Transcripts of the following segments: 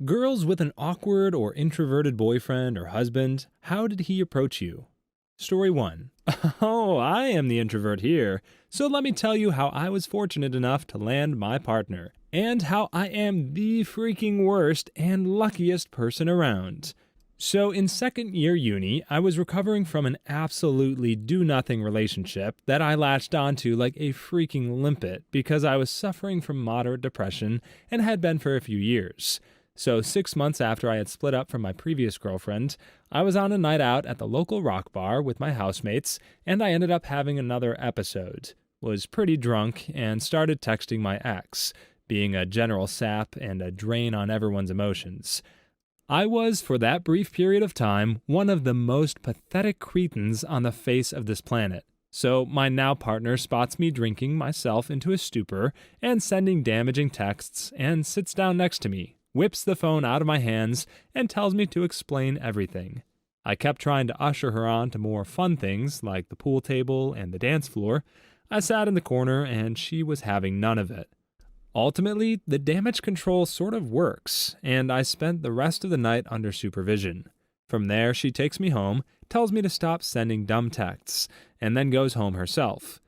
Girls with an awkward or introverted boyfriend or husband, how did he approach you? Story 1. Oh, I am the introvert here, so let me tell you how I was fortunate enough to land my partner, and how I am the freaking worst and luckiest person around. So, in second year uni, I was recovering from an absolutely do nothing relationship that I latched onto like a freaking limpet because I was suffering from moderate depression and had been for a few years. So 6 months after I had split up from my previous girlfriend, I was on a night out at the local rock bar with my housemates, and I ended up having another episode. Was pretty drunk and started texting my ex, being a general sap and a drain on everyone's emotions. I was, for that brief period of time, one of the most pathetic cretins on the face of this planet. So my now partner spots me drinking myself into a stupor and sending damaging texts and sits down next to me, whips the phone out of my hands, and tells me to explain everything. I kept trying to usher her on to more fun things like the pool table and the dance floor. I sat in the corner and she was having none of it. Ultimately, the damage control sort of works, and I spent the rest of the night under supervision. From there, she takes me home, tells me to stop sending dumb texts, and then goes home herself.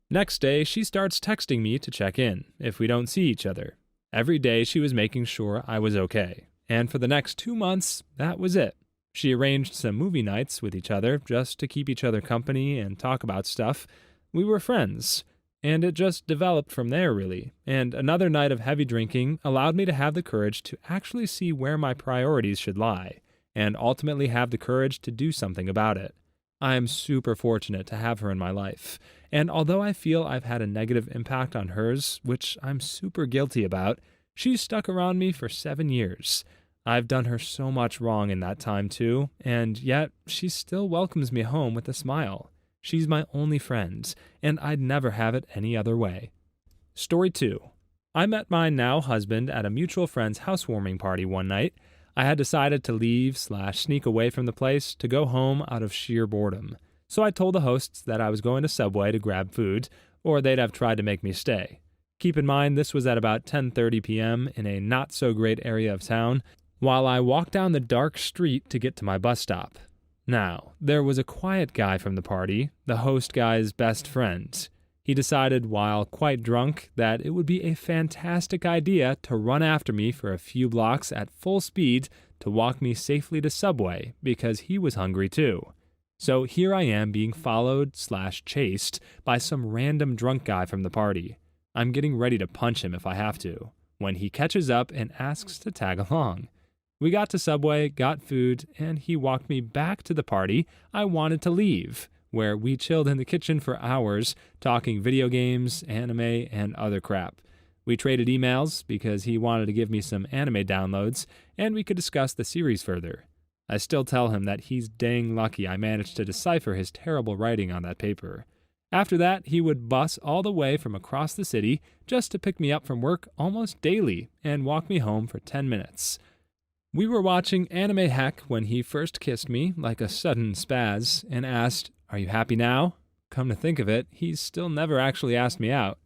Next day, she starts texting me to check in, if we don't see each other. Every day, she was making sure I was okay, and for the next 2 months, that was it. She arranged some movie nights with each other just to keep each other company and talk about stuff. We were friends. And it just developed from there, really. And another night of heavy drinking allowed me to have the courage to actually see where my priorities should lie, and ultimately have the courage to do something about it. I am super fortunate to have her in my life, and although I feel I've had a negative impact on hers, which I'm super guilty about, she's stuck around me for 7 years. I've done her so much wrong in that time too, and yet she still welcomes me home with a smile. She's my only friend, and I'd never have it any other way. Story 2. I met my now husband at a mutual friend's housewarming party one night. I had decided to leave/sneak away from the place to go home out of sheer boredom. So I told the hosts that I was going to Subway to grab food, or they'd have tried to make me stay. Keep in mind this was at about 10:30 p.m. in a not-so-great area of town, while I walked down the dark street to get to my bus stop. Now, there was a quiet guy from the party, the host guy's best friend. He decided, while quite drunk, that it would be a fantastic idea to run after me for a few blocks at full speed to walk me safely to Subway, because he was hungry too. So here I am being followed/chased by some random drunk guy from the party. I'm getting ready to punch him if I have to, when he catches up and asks to tag along. We got to Subway, got food, and he walked me back to the party I wanted to leave, where we chilled in the kitchen for hours, talking video games, anime, and other crap. We traded emails because he wanted to give me some anime downloads, and we could discuss the series further. I still tell him that he's dang lucky I managed to decipher his terrible writing on that paper. After that, he would bus all the way from across the city just to pick me up from work almost daily and walk me home for 10 minutes. We were watching Anime Heck when he first kissed me like a sudden spaz and asked, "Are you happy now?" Come to think of it, he's still never actually asked me out.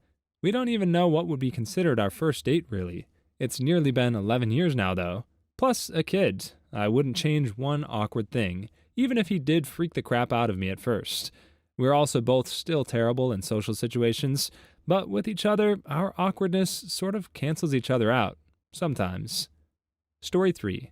We don't even know what would be considered our first date, really. It's nearly been 11 years now, though. Plus a kid. I wouldn't change one awkward thing, even if he did freak the crap out of me at first. We're also both still terrible in social situations, but with each other, our awkwardness sort of cancels each other out. Sometimes. Story 3.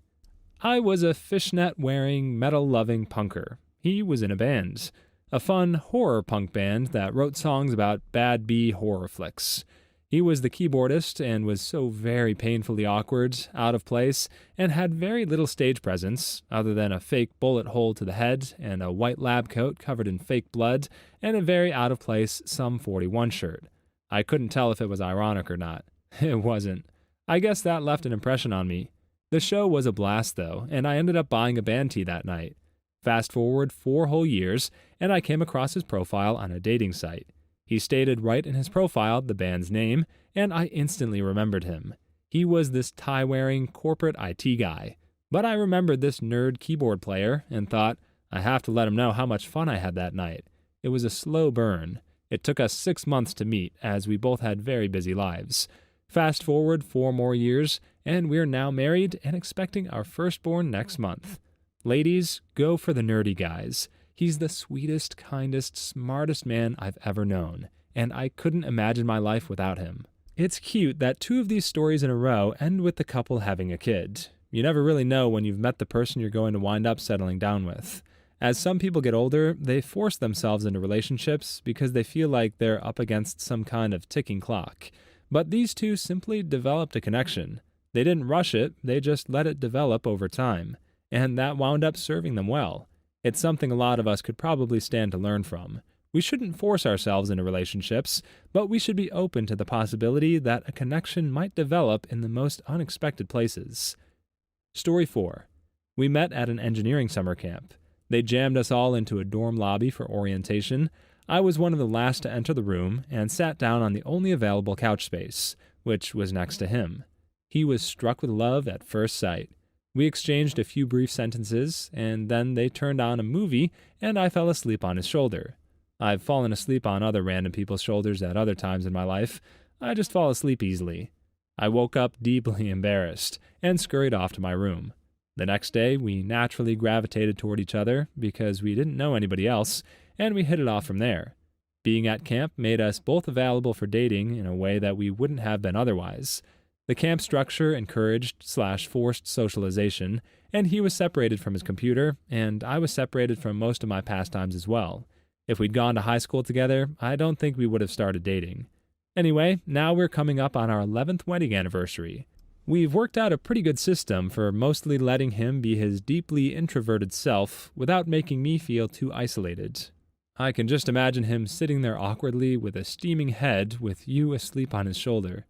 I was a fishnet-wearing, metal-loving punker. He was in a band. A fun horror punk band that wrote songs about bad B horror flicks. He was the keyboardist and was so very painfully awkward, out of place, and had very little stage presence, other than a fake bullet hole to the head and a white lab coat covered in fake blood and a very out-of-place Sum 41 shirt. I couldn't tell if it was ironic or not. It wasn't. I guess that left an impression on me. The show was a blast, though, and I ended up buying a band tee that night. Fast forward 4 whole years, and I came across his profile on a dating site. He stated right in his profile the band's name, and I instantly remembered him. He was this tie-wearing corporate IT guy. But I remembered this nerd keyboard player and thought, I have to let him know how much fun I had that night. It was a slow burn. It took us 6 months to meet, as we both had very busy lives. Fast forward 4 more years, and we're now married and expecting our firstborn next month. Ladies, go for the nerdy guys. He's the sweetest, kindest, smartest man I've ever known, and I couldn't imagine my life without him. It's cute that 2 of these stories in a row end with the couple having a kid. You never really know when you've met the person you're going to wind up settling down with. As some people get older, they force themselves into relationships because they feel like they're up against some kind of ticking clock. But these 2 simply developed a connection. They didn't rush it, they just let it develop over time. And that wound up serving them well. It's something a lot of us could probably stand to learn from. We shouldn't force ourselves into relationships, but we should be open to the possibility that a connection might develop in the most unexpected places. Story 4. We met at an engineering summer camp. They jammed us all into a dorm lobby for orientation. I was one of the last to enter the room and sat down on the only available couch space, which was next to him. He was struck with love at first sight. We exchanged a few brief sentences, and then they turned on a movie, and I fell asleep on his shoulder. I've fallen asleep on other random people's shoulders at other times in my life. I just fall asleep easily. I woke up deeply embarrassed and scurried off to my room. The next day, we naturally gravitated toward each other because we didn't know anybody else, and we hit it off from there. Being at camp made us both available for dating in a way that we wouldn't have been otherwise. The camp structure encouraged/forced socialization, and he was separated from his computer, and I was separated from most of my pastimes as well. If we'd gone to high school together, I don't think we would have started dating. Anyway, now we're coming up on our 11th wedding anniversary. We've worked out a pretty good system for mostly letting him be his deeply introverted self without making me feel too isolated. I can just imagine him sitting there awkwardly with a steaming head with you asleep on his shoulder.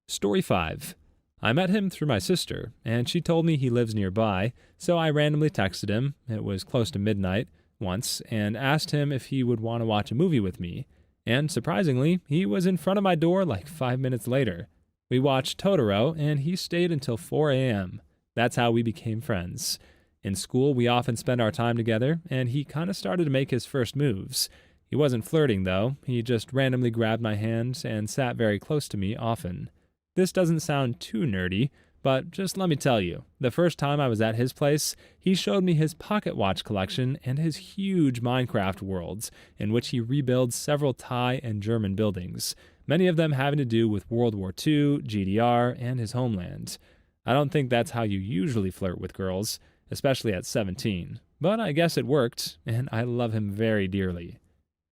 Story 5. I met him through my sister, and she told me he lives nearby, so I randomly texted him, it was close to midnight, once, and asked him if he would want to watch a movie with me. And surprisingly, he was in front of my door like 5 minutes later. We watched Totoro, and he stayed until 4 a.m. That's how we became friends. In school, we often spent our time together, and he kind of started to make his first moves. He wasn't flirting, though. He just randomly grabbed my hand and sat very close to me often. This doesn't sound too nerdy, but just let me tell you, the first time I was at his place, he showed me his pocket watch collection and his huge Minecraft worlds, in which he rebuilds several Thai and German buildings, many of them having to do with World War II, GDR, and his homeland. I don't think that's how you usually flirt with girls, especially at 17, but I guess it worked, and I love him very dearly.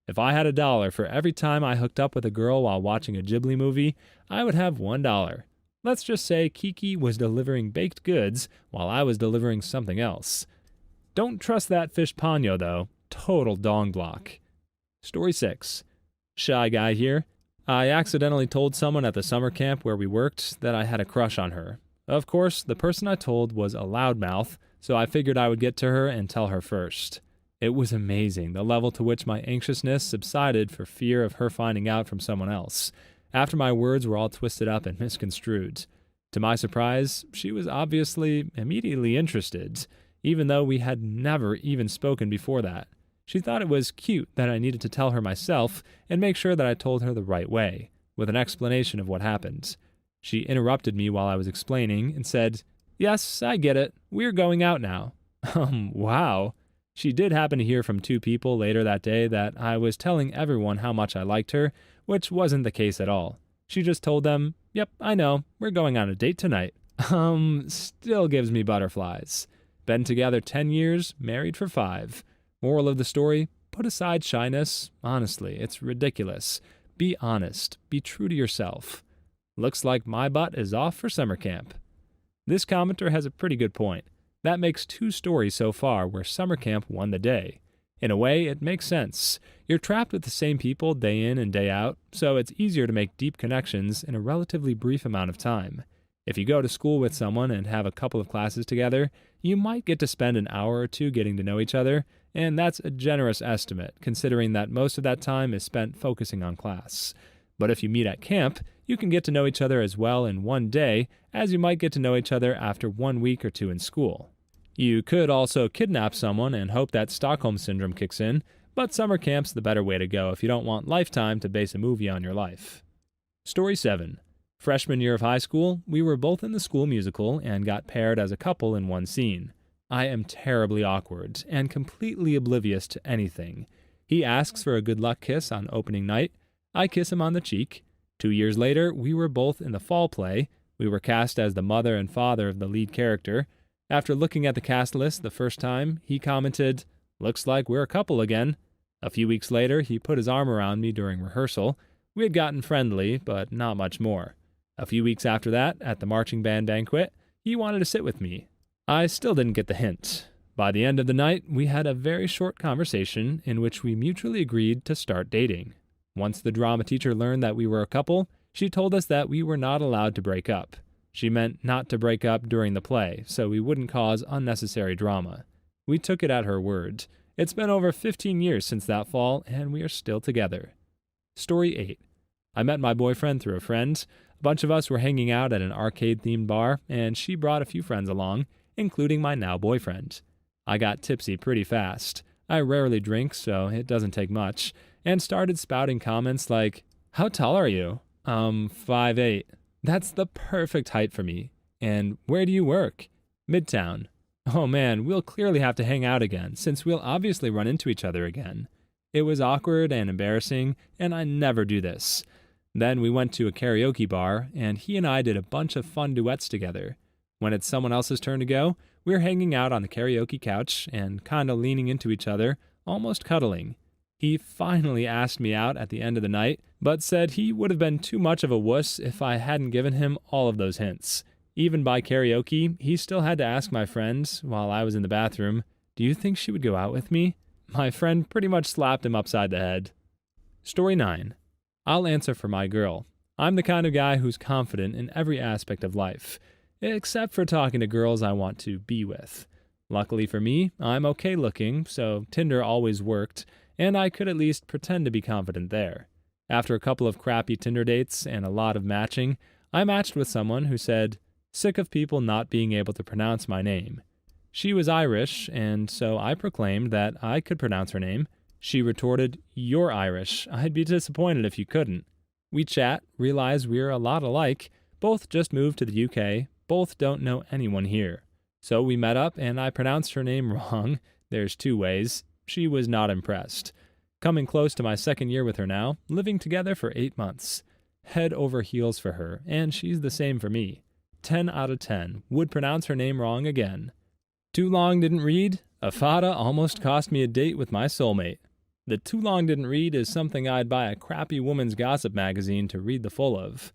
If I had $1 for every time I hooked up with a girl while watching a Ghibli movie, I would have $1. Let's just say Kiki was delivering baked goods while I was delivering something else. Don't trust that fish Ponyo, though. Total dong block. Story 6. Shy guy here. I accidentally told someone at the summer camp where we worked that I had a crush on her. Of course, the person I told was a loudmouth, so I figured I would get to her and tell her first. It was amazing, the level to which my anxiousness subsided for fear of her finding out from someone else, after my words were all twisted up and misconstrued. To my surprise, she was obviously immediately interested, even though we had never even spoken before that. She thought it was cute that I needed to tell her myself and make sure that I told her the right way, with an explanation of what happened. She interrupted me while I was explaining and said, "Yes, I get it. We're going out now." Wow. She did happen to hear from 2 people later that day that I was telling everyone how much I liked her, which wasn't the case at all. She just told them, "Yep, I know, we're going on a date tonight." Still gives me butterflies. Been together 10 years, married for 5. Moral of the story, put aside shyness. Honestly, it's ridiculous. Be honest. Be true to yourself. Looks like my butt is off for summer camp. This commenter has a pretty good point. That makes 2 stories so far where summer camp won the day. In a way, it makes sense. You're trapped with the same people day in and day out, so it's easier to make deep connections in a relatively brief amount of time. If you go to school with someone and have a couple of classes together, you might get to spend an hour or 2 getting to know each other, and that's a generous estimate, considering that most of that time is spent focusing on class. But if you meet at camp, you can get to know each other as well in one day as you might get to know each other after 1 week or 2 in school. You could also kidnap someone and hope that Stockholm Syndrome kicks in, but summer camp's the better way to go if you don't want Lifetime to base a movie on your life. Story 7. Freshman year of high school, we were both in the school musical and got paired as a couple in one scene. I am terribly awkward and completely oblivious to anything. He asks for a good luck kiss on opening night. I kiss him on the cheek. 2 years later, we were both in the fall play. We were cast as the mother and father of the lead character. After looking at the cast list the first time, he commented, "Looks like we're a couple again." A few weeks later, he put his arm around me during rehearsal. We had gotten friendly, but not much more. A few weeks after that, at the marching band banquet, he wanted to sit with me. I still didn't get the hint. By the end of the night, we had a very short conversation in which we mutually agreed to start dating. Once the drama teacher learned that we were a couple, she told us that we were not allowed to break up. She meant not to break up during the play, so we wouldn't cause unnecessary drama. We took it at her word. It's been over 15 years since that fall, and we are still together. Story 8. I met my boyfriend through a friend. A bunch of us were hanging out at an arcade-themed bar, and she brought a few friends along, including my now boyfriend. I got tipsy pretty fast. I rarely drink, so it doesn't take much, and started spouting comments like, "How tall are you?" 5'8". That's the perfect height for me. And where do you work? Midtown. Oh man, we'll clearly have to hang out again, since we'll obviously run into each other again. It was awkward and embarrassing, and I never do this. Then we went to a karaoke bar, and he and I did a bunch of fun duets together. When it's someone else's turn to go, we're hanging out on the karaoke couch and kinda leaning into each other, almost cuddling. He finally asked me out at the end of the night, but said he would have been too much of a wuss if I hadn't given him all of those hints. Even by karaoke, he still had to ask my friend, while I was in the bathroom, "Do you think she would go out with me?" My friend pretty much slapped him upside the head. Story 9. I'll answer for my girl. I'm the kind of guy who's confident in every aspect of life, except for talking to girls I want to be with. Luckily for me, I'm okay looking, so Tinder always worked, and I could at least pretend to be confident there. After a couple of crappy Tinder dates and a lot of matching, I matched with someone who said, "Sick of people not being able to pronounce my name." She was Irish, and so I proclaimed that I could pronounce her name. She retorted, "You're Irish. I'd be disappointed if you couldn't." We chat, realize we're a lot alike, both just moved to the UK, both don't know anyone here. So we met up and I pronounced her name wrong. There's two ways. She was not impressed. Coming close to my second year with her now, living together for 8 months. Head over heels for her, and she's the same for me. 10 out of 10. Would pronounce her name wrong again. Too long didn't read? A fada almost cost me a date with my soulmate. The too long didn't read is something I'd buy a crappy woman's gossip magazine to read the full of.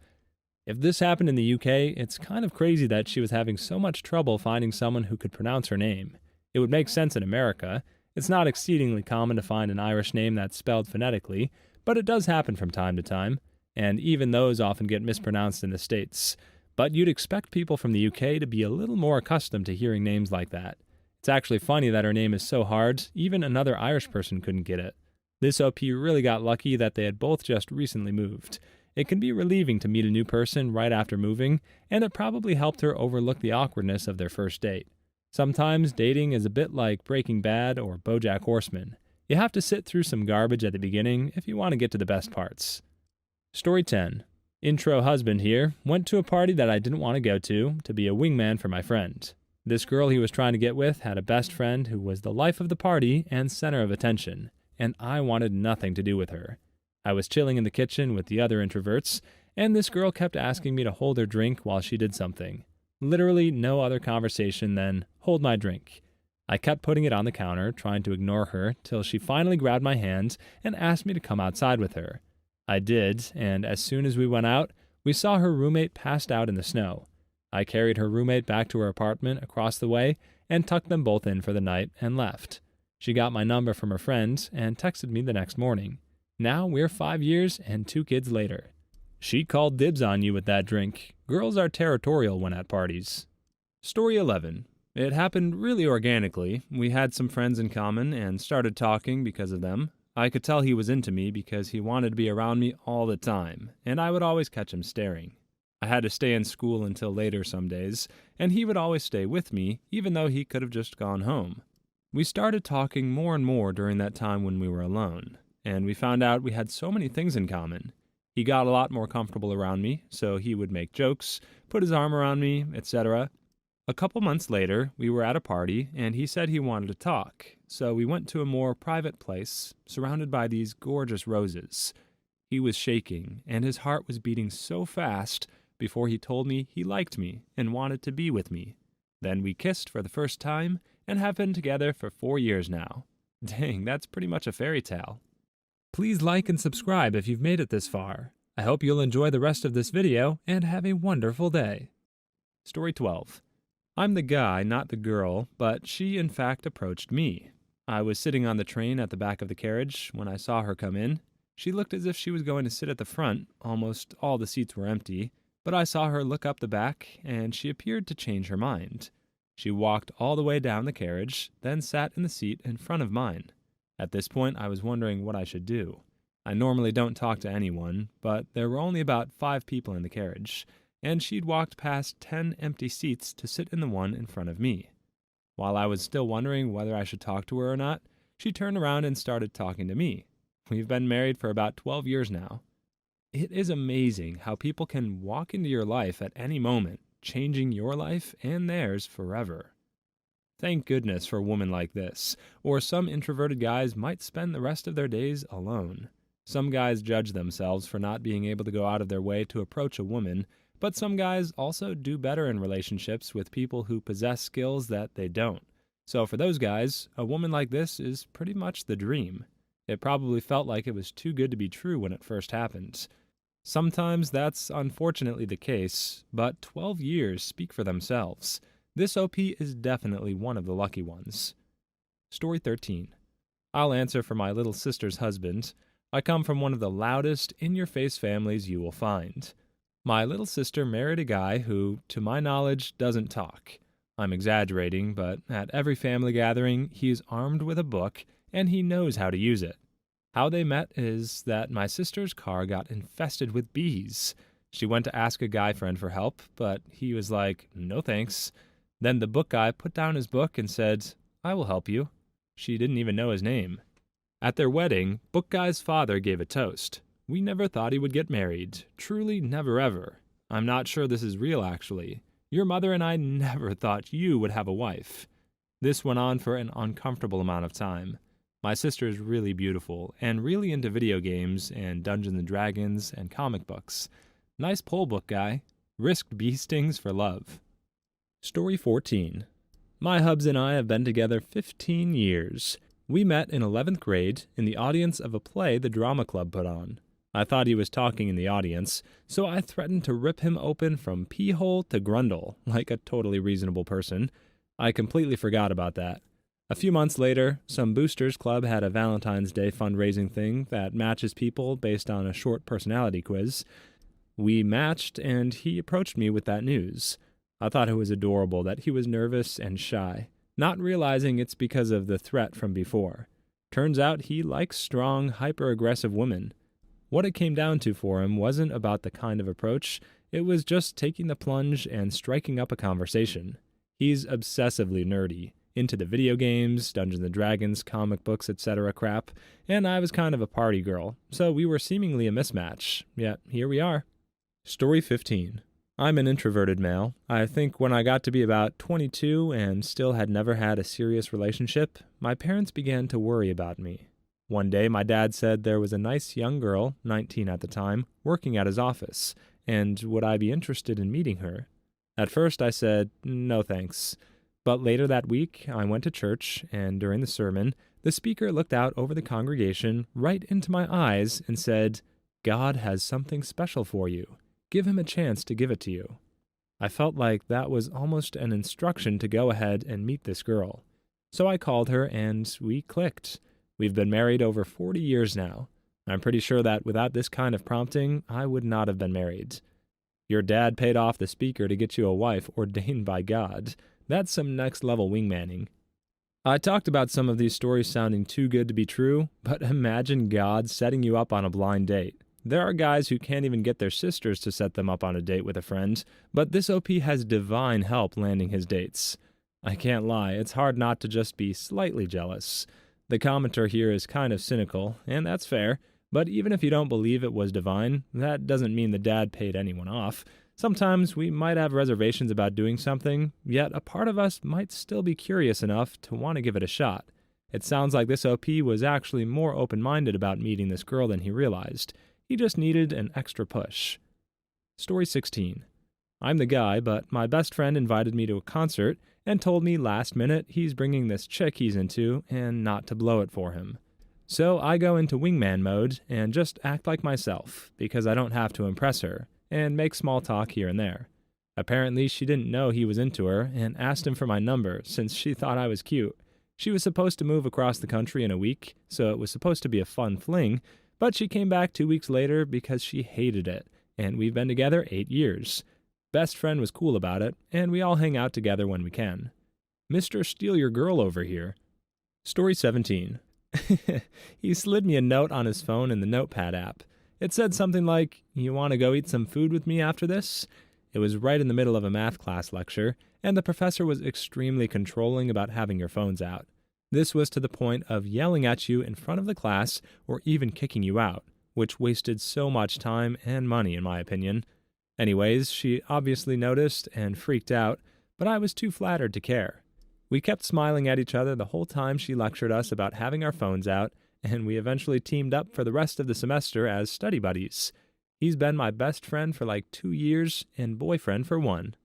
If this happened in the UK, it's kind of crazy that she was having so much trouble finding someone who could pronounce her name. It would make sense in America. It's not exceedingly common to find an Irish name that's spelled phonetically, but it does happen from time to time, and even those often get mispronounced in the States. But you'd expect people from the UK to be a little more accustomed to hearing names like that. It's actually funny that her name is so hard, even another Irish person couldn't get it. This OP really got lucky that they had both just recently moved. It can be relieving to meet a new person right after moving, and it probably helped her overlook the awkwardness of their first date. Sometimes dating is a bit like Breaking Bad or BoJack Horseman. You have to sit through some garbage at the beginning if you want to get to the best parts. Story 10. Intro husband here went to a party that I didn't want to go to be a wingman for my friend. This girl he was trying to get with had a best friend who was the life of the party and center of attention, and I wanted nothing to do with her. I was chilling in the kitchen with the other introverts, and this girl kept asking me to hold her drink while she did something. Literally no other conversation than, "Hold my drink." I kept putting it on the counter, trying to ignore her, till she finally grabbed my hand and asked me to come outside with her. I did, and as soon as we went out, we saw her roommate passed out in the snow. I carried her roommate back to her apartment across the way and tucked them both in for the night and left. She got my number from her friend and texted me the next morning. Now we're 5 years and 2 kids later. She called dibs on you with that drink. Girls are territorial when at parties. Story 11. It happened really organically. We had some friends in common and started talking because of them. I could tell he was into me because he wanted to be around me all the time, and I would always catch him staring. I had to stay in school until later some days, and he would always stay with me, even though he could have just gone home. We started talking more and more during that time when we were alone, and we found out we had so many things in common. He got a lot more comfortable around me, so he would make jokes, put his arm around me, etc. A couple months later, we were at a party, and he said he wanted to talk, so we went to a more private place, surrounded by these gorgeous roses. He was shaking, and his heart was beating so fast before he told me he liked me and wanted to be with me. Then we kissed for the first time and have been together for 4 years now. Dang, that's pretty much a fairy tale. Please like and subscribe if you've made it this far. I hope you'll enjoy the rest of this video and have a wonderful day. Story 12. I'm the guy, not the girl, but she in fact approached me. I was sitting on the train at the back of the carriage when I saw her come in. She looked as if she was going to sit at the front, almost all the seats were empty, but I saw her look up the back, and she appeared to change her mind. She walked all the way down the carriage, then sat in the seat in front of mine. At this point, I was wondering what I should do. I normally don't talk to anyone, but there were only about 5 people in the carriage, and she'd walked past 10 empty seats to sit in the one in front of me. While I was still wondering whether I should talk to her or not, she turned around and started talking to me. We've been married for about 12 years now. It is amazing how people can walk into your life at any moment, changing your life and theirs forever. Thank goodness for a woman like this, or some introverted guys might spend the rest of their days alone. Some guys judge themselves for not being able to go out of their way to approach a woman, but some guys also do better in relationships with people who possess skills that they don't. So for those guys, a woman like this is pretty much the dream. It probably felt like it was too good to be true when it first happened. Sometimes that's unfortunately the case, but 12 years speak for themselves. This OP is definitely one of the lucky ones. Story 13. I'll answer for my little sister's husband. I come from one of the loudest, in-your-face families you will find. My little sister married a guy who, to my knowledge, doesn't talk. I'm exaggerating, but at every family gathering, he is armed with a book, and he knows how to use it. How they met is that my sister's car got infested with bees. She went to ask a guy friend for help, but he was like, "No thanks." Then the book guy put down his book and said, "I will help you." She didn't even know his name. At their wedding, book guy's father gave a toast. "We never thought he would get married. Truly never ever. I'm not sure this is real actually. Your mother and I never thought you would have a wife." This went on for an uncomfortable amount of time. My sister is really beautiful and really into video games and Dungeons and Dragons and comic books. Nice pull, book guy. Risked bee stings for love. Story 14. My hubs and I have been together 15 years. We met in 11th grade in the audience of a play the drama club put on. I thought he was talking in the audience, so I threatened to rip him open from pee-hole to grundle, like a totally reasonable person. I completely forgot about that. A few months later, some boosters club had a Valentine's Day fundraising thing that matches people based on a short personality quiz. We matched, and he approached me with that news. I thought it was adorable that he was nervous and shy, not realizing it's because of the threat from before. Turns out he likes strong, hyper-aggressive women. What it came down to for him wasn't about the kind of approach, it was just taking the plunge and striking up a conversation. He's obsessively nerdy, into the video games, Dungeons and Dragons, comic books, etc. crap, and I was kind of a party girl, so we were seemingly a mismatch, yet here we are. Story 15. I'm an introverted male. I think when I got to be about 22 and still had never had a serious relationship, my parents began to worry about me. One day my dad said there was a nice young girl, 19 at the time, working at his office, and would I be interested in meeting her? At first I said, no thanks. But later that week, I went to church, and during the sermon, the speaker looked out over the congregation right into my eyes and said, "God has something special for you. Give him a chance to give it to you." I felt like that was almost an instruction to go ahead and meet this girl. So I called her, and we clicked. We've been married over 40 years now. I'm pretty sure that without this kind of prompting, I would not have been married. Your dad paid off the speaker to get you a wife ordained by God. That's some next-level wingmanning. I talked about some of these stories sounding too good to be true, but imagine God setting you up on a blind date. There are guys who can't even get their sisters to set them up on a date with a friend, but this OP has divine help landing his dates. I can't lie, it's hard not to just be slightly jealous. The commenter here is kind of cynical, and that's fair, But even if you don't believe it was divine, that doesn't mean the dad paid anyone off. Sometimes we might have reservations about doing something, yet a part of us might still be curious enough to want to give it a shot. It sounds like this OP was actually more open-minded about meeting this girl than he realized. He just needed an extra push. Story 16. I'm the guy, but my best friend invited me to a concert and told me last minute he's bringing this chick he's into and not to blow it for him. So I go into wingman mode and just act like myself, because I don't have to impress her, and make small talk here and there. Apparently she didn't know he was into her and asked him for my number since she thought I was cute. She was supposed to move across the country in a week, so it was supposed to be a fun fling, but she came back 2 weeks later because she hated it, and we've been together 8 years. Best friend was cool about it, and we all hang out together when we can. Mr. Steal Your Girl over here. Story 17. He slid me a note on his phone in the Notepad app. It said something like, "You want to go eat some food with me after this?" It was right in the middle of a math class lecture, and the professor was extremely controlling about having your phones out. This was to the point of yelling at you in front of the class or even kicking you out, which wasted so much time and money in my opinion. Anyways, she obviously noticed and freaked out, but I was too flattered to care. We kept smiling at each other the whole time she lectured us about having our phones out, and we eventually teamed up for the rest of the semester as study buddies. He's been my best friend for like 2 years and boyfriend for 1.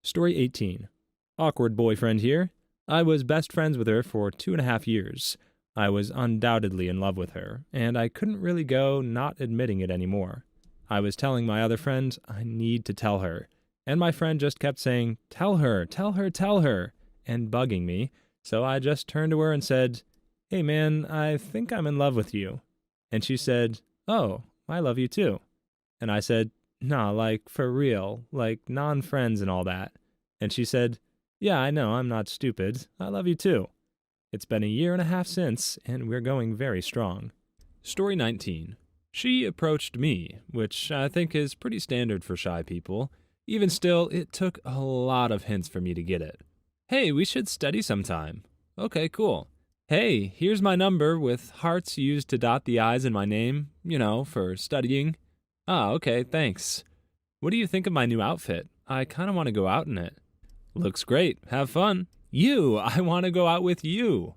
Story 18. Awkward boyfriend here. I was best friends with her for 2.5 years. I was undoubtedly in love with her, and I couldn't really go not admitting it anymore. I was telling my other friend, I need to tell her, and my friend just kept saying, tell her, tell her, tell her, and bugging me, so I just turned to her and said, hey man, I think I'm in love with you. And she said, oh, I love you too. And I said, nah, like for real, like non-friends and all that. And she said, yeah, I know, I'm not stupid, I love you too. It's been 1.5 years since, and we're going very strong. Story 19. She approached me, which I think is pretty standard for shy people. Even still, it took a lot of hints for me to get it. Hey, we should study sometime. Okay, cool. Hey, here's my number with hearts used to dot the I's in my name, for studying. Ah, okay, thanks. What do you think of my new outfit? I kind of want to go out in it. Looks great. Have fun. I want to go out with you.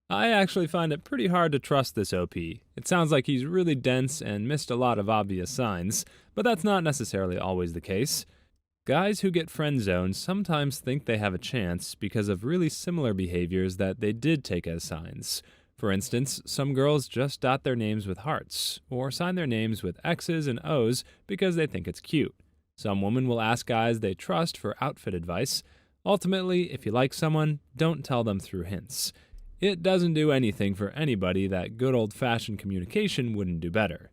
I actually find it pretty hard to trust this OP. It sounds like he's really dense and missed a lot of obvious signs, but that's not necessarily always the case. Guys who get friend-zoned sometimes think they have a chance because of really similar behaviors that they did take as signs. For instance, some girls just dot their names with hearts, or sign their names with X's and O's because they think it's cute. Some women will ask guys they trust for outfit advice. Ultimately, if you like someone, don't tell them through hints. It doesn't do anything for anybody that good old-fashioned communication wouldn't do better.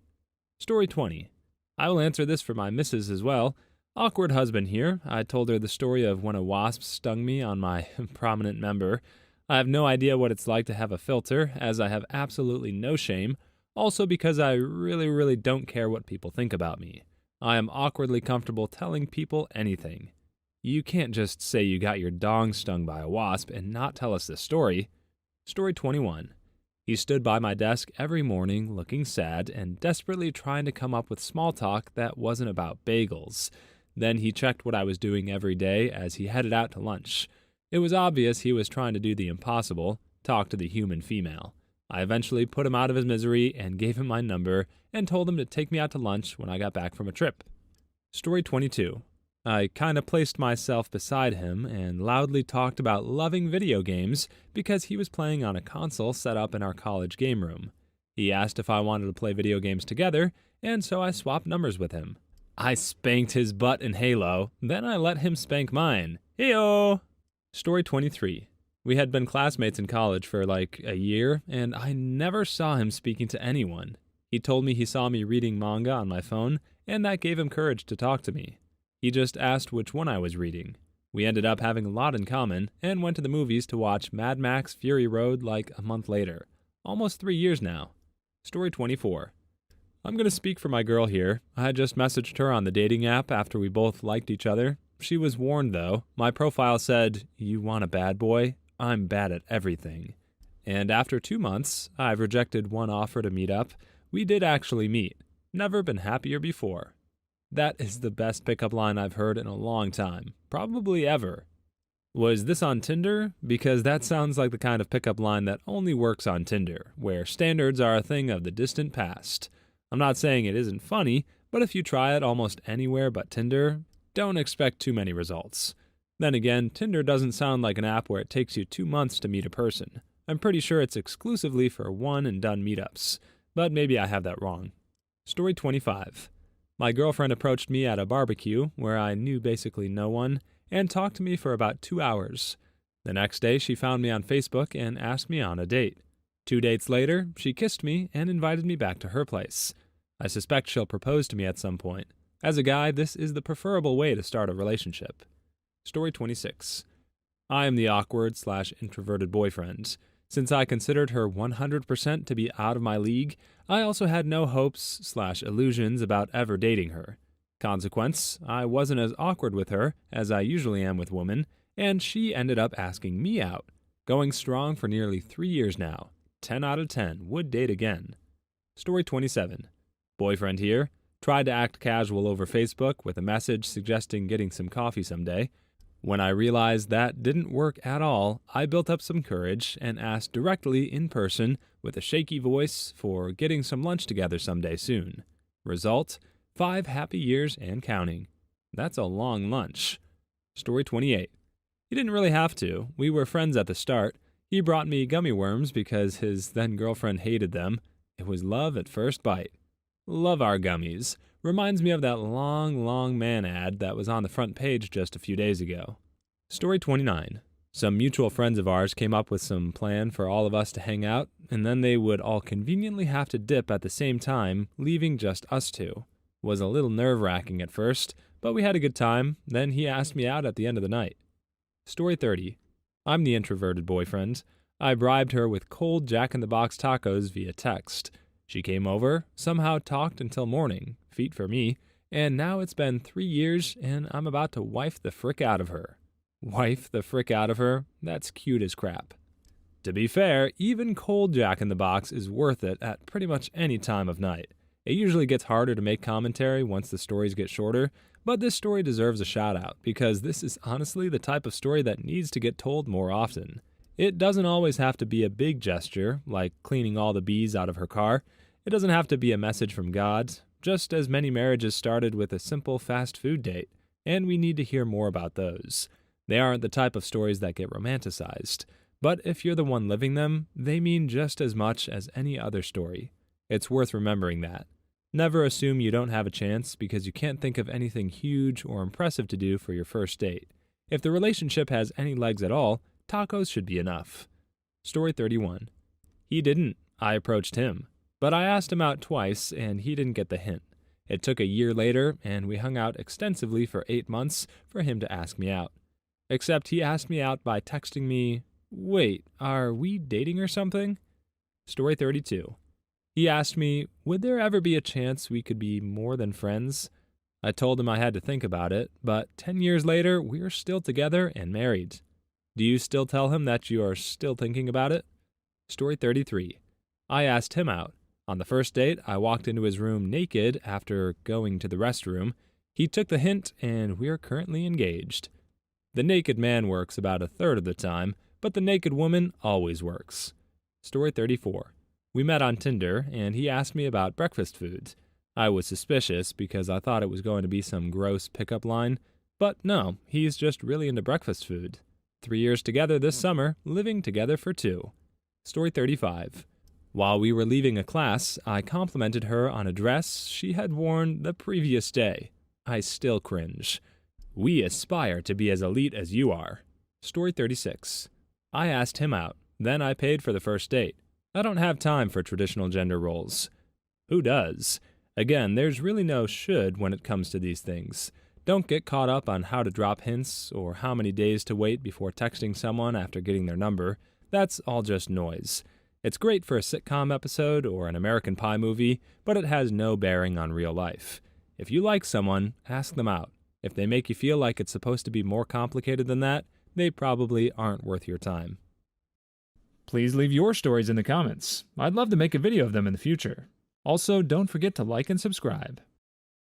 Story 20. I will answer this for my missus as well. Awkward husband here. I told her the story of when a wasp stung me on my prominent member. I have no idea what it's like to have a filter, as I have absolutely no shame, also because I really don't care what people think about me. I am awkwardly comfortable telling people anything. You can't just say you got your dong stung by a wasp and not tell us the story. Story 21. He stood by my desk every morning looking sad and desperately trying to come up with small talk that wasn't about bagels. Then he checked what I was doing every day as he headed out to lunch. It was obvious he was trying to do the impossible, talk to the human female. I eventually put him out of his misery and gave him my number and told him to take me out to lunch when I got back from a trip. Story 22. I kinda placed myself beside him and loudly talked about loving video games because he was playing on a console set up in our college game room. He asked if I wanted to play video games together, and so I swapped numbers with him. I spanked his butt in Halo, then I let him spank mine. Heyo! Story 23. We had been classmates in college for like a year, and I never saw him speaking to anyone. He told me he saw me reading manga on my phone, and that gave him courage to talk to me. He just asked which one I was reading. We ended up having a lot in common, and went to the movies to watch Mad Max Fury Road like a month later. Almost 3 years now. Story 24. I'm going to speak for my girl here. I just messaged her on the dating app after we both liked each other. She was warned, though. My profile said, "You want a bad boy? I'm bad at everything." And after 2 months, I've rejected one offer to meet up. We did actually meet. Never been happier before. That is the best pickup line I've heard in a long time, probably ever. Was this on Tinder? Because that sounds like the kind of pickup line that only works on Tinder, where standards are a thing of the distant past. I'm not saying it isn't funny, but if you try it almost anywhere but Tinder, don't expect too many results. Then again, Tinder doesn't sound like an app where it takes you 2 months to meet a person. I'm pretty sure it's exclusively for one-and-done meetups, but maybe I have that wrong. Story 25. My girlfriend approached me at a barbecue where I knew basically no one and talked to me for about 2 hours. The next day, she found me on Facebook and asked me on a date. 2 dates later, she kissed me and invited me back to her place. I suspect she'll propose to me at some point. As a guy, this is the preferable way to start a relationship. Story 26. I am the awkward/introverted boyfriend. Since I considered her 100% to be out of my league, I also had no hopes/illusions about ever dating her. Consequence, I wasn't as awkward with her as I usually am with women, and she ended up asking me out. Going strong for nearly 3 years now. 10 out of 10, would date again. Story 27. Boyfriend here. Tried to act casual over Facebook with a message suggesting getting some coffee someday. When I realized that didn't work at all, I built up some courage and asked directly in person with a shaky voice for getting some lunch together someday soon. Result? 5 happy years and counting. That's a long lunch. Story 28. He didn't really have to. We were friends at the start. He brought me gummy worms because his then-girlfriend hated them. It was love at first bite. Love our gummies. Reminds me of that long man ad that was on the front page just a few days ago. Story 29. Some mutual friends of ours came up with some plan for all of us to hang out, and then they would all conveniently have to dip at the same time, leaving just us two. Was a little nerve-wracking at first, but we had a good time. Then he asked me out at the end of the night. Story 30. I'm the introverted boyfriend. I bribed her with cold Jack-in-the-Box tacos via text. She came over, somehow talked until morning, feet for me, and now it's been 3 years and I'm about to wife the frick out of her. Wife the frick out of her? That's cute as crap. To be fair, even cold Jack-in-the-Box is worth it at pretty much any time of night. It usually gets harder to make commentary once the stories get shorter, but this story deserves a shout-out because this is honestly the type of story that needs to get told more often. It doesn't always have to be a big gesture, like cleaning all the bees out of her car. It doesn't have to be a message from God. Just as many marriages started with a simple fast food date, and we need to hear more about those. They aren't the type of stories that get romanticized, but if you're the one living them, they mean just as much as any other story. It's worth remembering that. Never assume you don't have a chance because you can't think of anything huge or impressive to do for your first date. If the relationship has any legs at all, tacos should be enough. Story 31. He didn't. I approached him. But I asked him out twice, and he didn't get the hint. It took a year later, and we hung out extensively for 8 months for him to ask me out. Except he asked me out by texting me, "Wait, are we dating or something?" Story 32. He asked me, would there ever be a chance we could be more than friends? I told him I had to think about it, but 10 years later, we're still together and married. Do you still tell him that you are still thinking about it? Story 33. I asked him out. On the first date, I walked into his room naked after going to the restroom. He took the hint, and we're currently engaged. The naked man works about a third of the time, but the naked woman always works. Story 34. We met on Tinder, and he asked me about breakfast foods. I was suspicious because I thought it was going to be some gross pickup line, but no, he's just really into breakfast food. 3 years together this summer, living together for 2. Story 35. While we were leaving a class, I complimented her on a dress she had worn the previous day. I still cringe. We aspire to be as elite as you are. Story 36. I asked him out, then I paid for the first date. I don't have time for traditional gender roles. Who does? Again, there's really no should when it comes to these things. Don't get caught up on how to drop hints or how many days to wait before texting someone after getting their number. That's all just noise. It's great for a sitcom episode or an American Pie movie, but it has no bearing on real life. If you like someone, ask them out. If they make you feel like it's supposed to be more complicated than that, they probably aren't worth your time. Please leave your stories in the comments. I'd love to make a video of them in the future. Also, don't forget to like and subscribe.